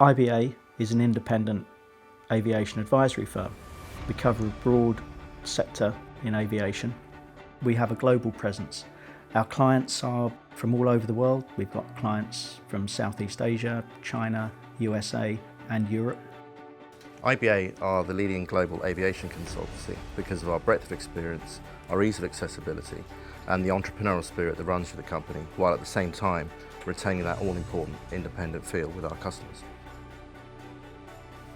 IBA is an independent aviation advisory firm. We cover a broad sector in aviation. We have a global presence. Our clients are from all over the world. We've got clients from Southeast Asia, China, USA and Europe. IBA are the leading global aviation consultancy because of our breadth of experience, our ease of accessibility and the entrepreneurial spirit that runs through the company, while at the same time retaining that all-important independent feel with our customers.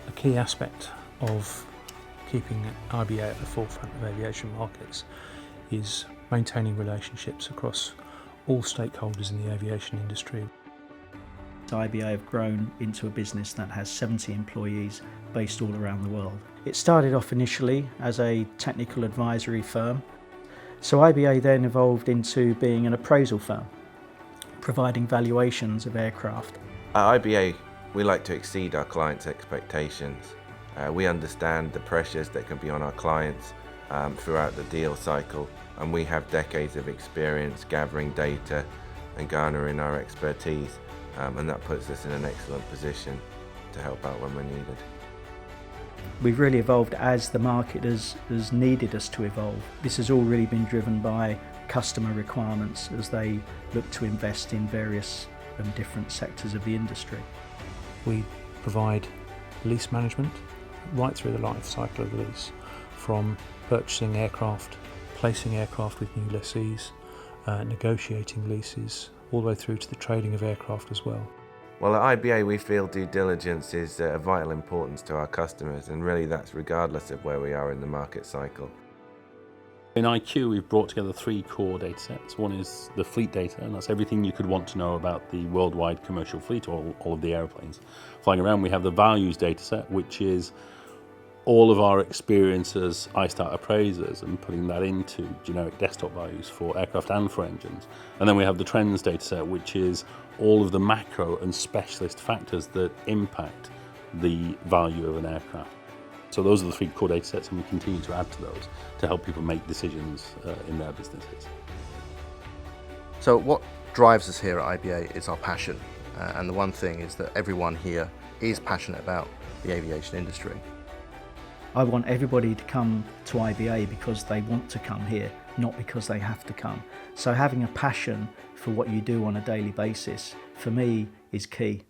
A key aspect of keeping IBA at the forefront of aviation markets is maintaining relationships across all stakeholders in the aviation industry. IBA have grown into a business that has 70 employees based all around the world. It started off initially as a technical advisory firm, so IBA then evolved into being an appraisal firm, providing valuations of aircraft. At IBA, we like to exceed our clients' expectations. We understand the pressures that can be on our clients throughout the deal cycle, and we have decades of experience gathering data and garnering our expertise, and that puts us in an excellent position to help out when we're needed. We've really evolved as the market has needed us to evolve. This has all really been driven by customer requirements as they look to invest in various and different sectors of the industry. We provide lease management right through the life cycle of the lease, from purchasing aircraft, placing aircraft with new lessees, negotiating leases, all the way through to the trading of aircraft as well. Well, at IBA we feel due diligence is of vital importance to our customers, and really that's regardless of where we are in the market cycle. In IQ we've brought together three core data sets. One is the fleet data, and that's everything you could want to know about the worldwide commercial fleet, all of the airplanes flying around. We have the values data set, which is all of our experience as ISTAT appraisers and putting that into generic desktop values for aircraft and for engines. And then we have the trends data set, which is all of the macro and specialist factors that impact the value of an aircraft. So those are the three core data sets, and we continue to add to those to help people make decisions in their businesses. So what drives us here at IBA is our passion, and the one thing is that everyone here is passionate about the aviation industry. I want everybody to come to IBA because they want to come here, not because they have to come. So having a passion for what you do on a daily basis, for me, is key.